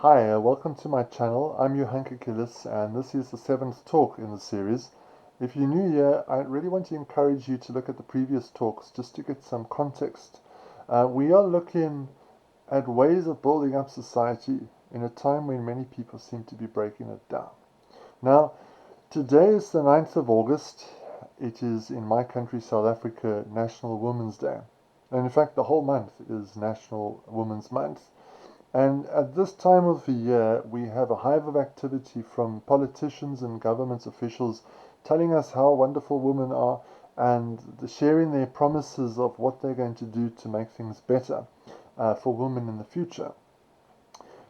Hi, welcome to my channel. I'm Johan Kikilis, and this is the seventh talk in the series. If you're new here, I really want to encourage you to look at the previous talks just to get some context. We are looking at ways of building up society in a time when many people seem to be breaking it down. Now, today is the 9th of August. It is, in my country, South Africa, National Women's Day. And in fact, the whole month is National Women's Month. And at this time of the year, we have a hive of activity from politicians and government officials telling us how wonderful women are and sharing their promises of what they're going to do to make things better for women in the future.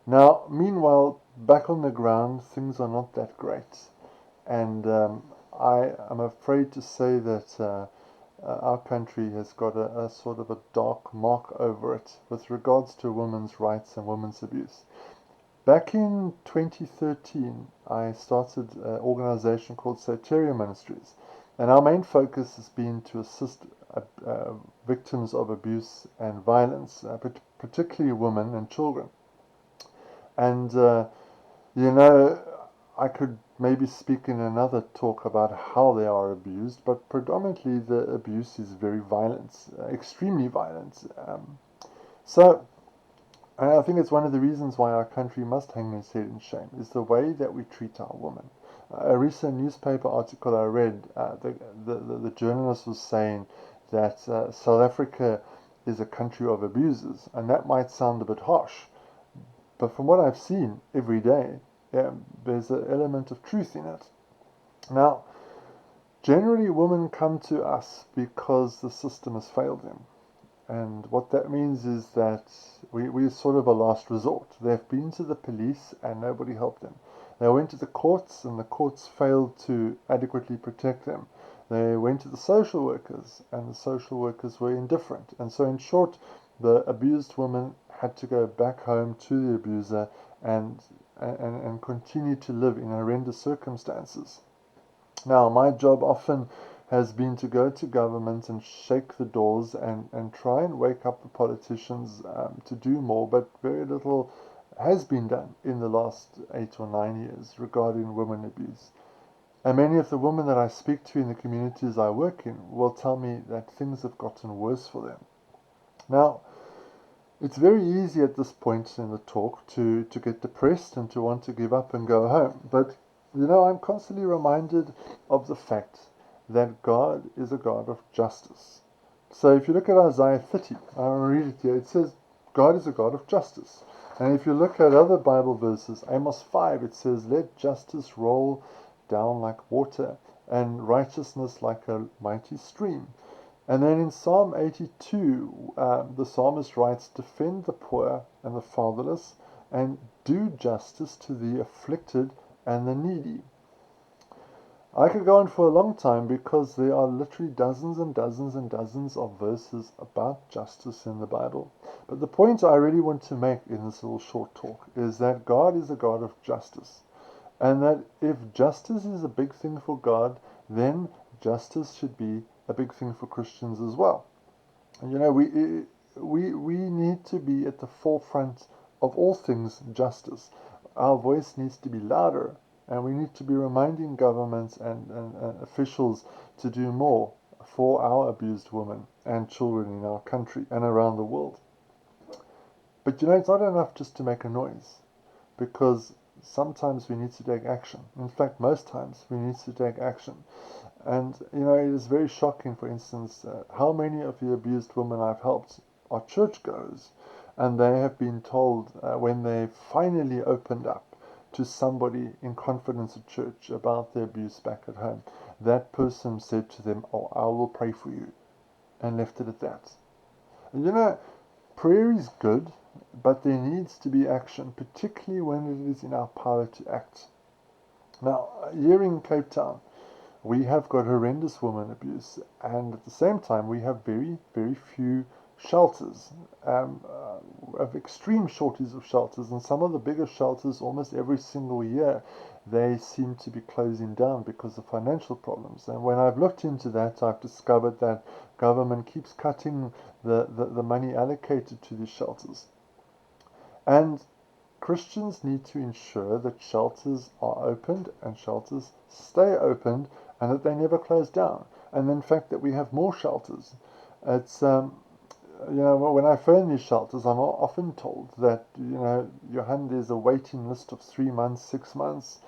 Now, meanwhile, back on the ground, things are not that great. And I am afraid to say that our country has got a sort of a dark mark over it with regards to women's rights and women's abuse. Back in 2013, I started an organization called Soteria Ministries, and our main focus has been to assist victims of abuse and violence, particularly women and children. And I could maybe speak in another talk about how they are abused, but predominantly the abuse is very violent, extremely violent. So I think it's one of the reasons why our country must hang its head in shame, is the way that we treat our women. A recent newspaper article I read, the journalist was saying that South Africa is a country of abusers, and that might sound a bit harsh, but from what I've seen every day, there's an element of truth in it. Now, generally women come to us because the system has failed them. And what that means is that we're sort of a last resort. They've been to the police and nobody helped them. They went to the courts and the courts failed to adequately protect them. They went to the social workers and the social workers were indifferent. And so in short, the abused woman had to go back home to the abuser and continue to live in horrendous circumstances. Now, my job often has been to go to government and shake the doors and try and wake up the politicians to do more, but very little has been done in the last 8 or 9 years regarding women abuse. And many of the women that I speak to in the communities I work in will tell me that things have gotten worse for them. Now, it's very easy at this point in the talk to get depressed and to want to give up and go home. But, I'm constantly reminded of the fact that God is a God of justice. So if you look at Isaiah 30, I'll read it here, it says, God is a God of justice. And if you look at other Bible verses, Amos 5, it says, let justice roll down like water and righteousness like a mighty stream. And then in Psalm 82, the psalmist writes, defend the poor and the fatherless, and do justice to the afflicted and the needy. I could go on for a long time because there are literally dozens and dozens and dozens of verses about justice in the Bible. But the point I really want to make in this little short talk is that God is a God of justice. And that if justice is a big thing for God, then justice should be a big thing for Christians as well. And we need to be at the forefront of all things justice. Our voice needs to be louder, and we need to be reminding governments and officials to do more for our abused women and children in our country and around the world. But it's not enough just to make a noise, because sometimes we need to take action. In fact, most times we need to take action. And, it is very shocking, for instance, how many of the abused women I've helped are churchgoers. And they have been told when they finally opened up to somebody in confidence at church about their abuse back at home, that person said to them, oh, I will pray for you, and left it at that. And, prayer is good, but there needs to be action, particularly when it is in our power to act. Now, here in Cape Town, we have got horrendous women abuse, and at the same time we have very, very few shelters, of extreme shortage of shelters, and some of the biggest shelters almost every single year they seem to be closing down because of financial problems. And when I've looked into that, I've discovered that government keeps cutting the money allocated to these shelters. And Christians need to ensure that shelters are opened and shelters stay opened and that they never close down. And in fact, that we have more shelters. It's, when I phone these shelters, I'm often told that, Johan, there's a waiting list of 3 months, 6 months.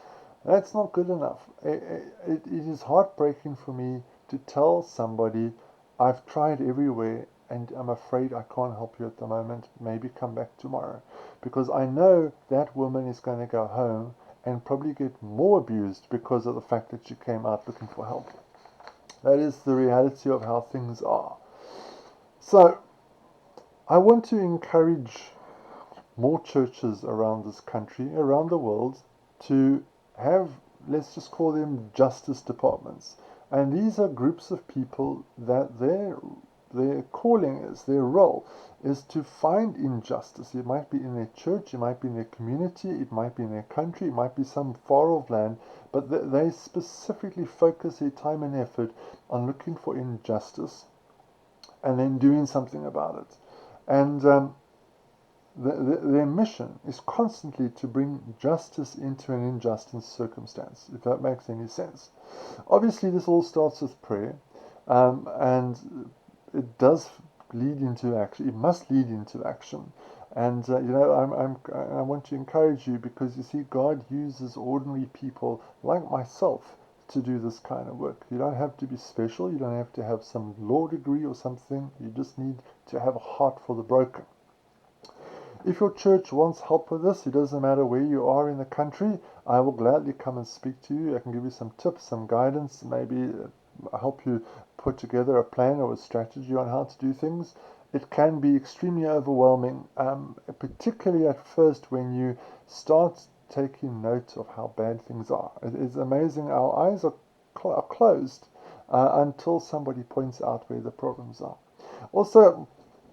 That's not good enough. It is heartbreaking for me to tell somebody, I've tried everywhere and I'm afraid I can't help you at the moment. Maybe come back tomorrow. Because I know that woman is going to go home and probably get more abused because of the fact that she came out looking for help. That is the reality of how things are. So, I want to encourage more churches around this country, around the world, to have, let's just call them justice departments. And these are groups of people that their calling is, their role is to find injustice. It might be in their church, it might be in their community, it might be in their country, it might be some far off land, but they specifically focus their time and effort on looking for injustice and then doing something about it. And their mission is constantly to bring justice into an injustice circumstance, if that makes any sense. Obviously, this all starts with prayer, and it does lead into action. It must lead into action. And I want to encourage you, because you see, God uses ordinary people like myself to do this kind of work. You don't have to be special. You don't have to have some law degree or something. You just need to have a heart for the broken. If your church wants help with this, it doesn't matter where you are in the country, I will gladly come and speak to you. I can give you some tips, some guidance, maybe help you put together a plan or a strategy on how to do things. It can be extremely overwhelming, particularly at first when you start taking note of how bad things are. It is amazing. Our eyes are closed until somebody points out where the problems are. Also,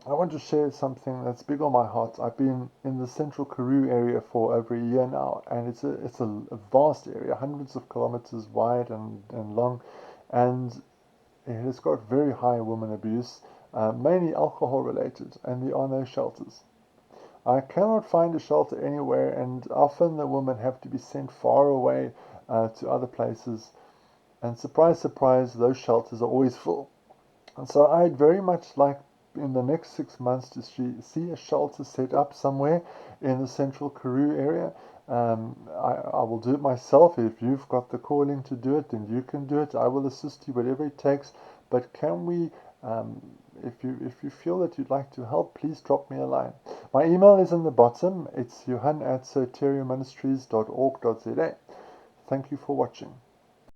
I want to share something that's big on my heart. I've been in the central Karoo area for over a year now, and it's a vast area, hundreds of kilometers wide and long, and it has got very high women abuse, mainly alcohol related, and there are no shelters. I cannot find a shelter anywhere, and often the women have to be sent far away to other places, and surprise, surprise, those shelters are always full. And so I'd very much like in the next 6 months to see a shelter set up somewhere in the central Karoo area. I will do it myself. If you've got the calling to do it, then you can do it. I will assist you, whatever it takes. But can we, if you feel that you'd like to help, please drop me a line. My email is in the bottom. It's johan@soteriaministries.org.za. Thank you for watching.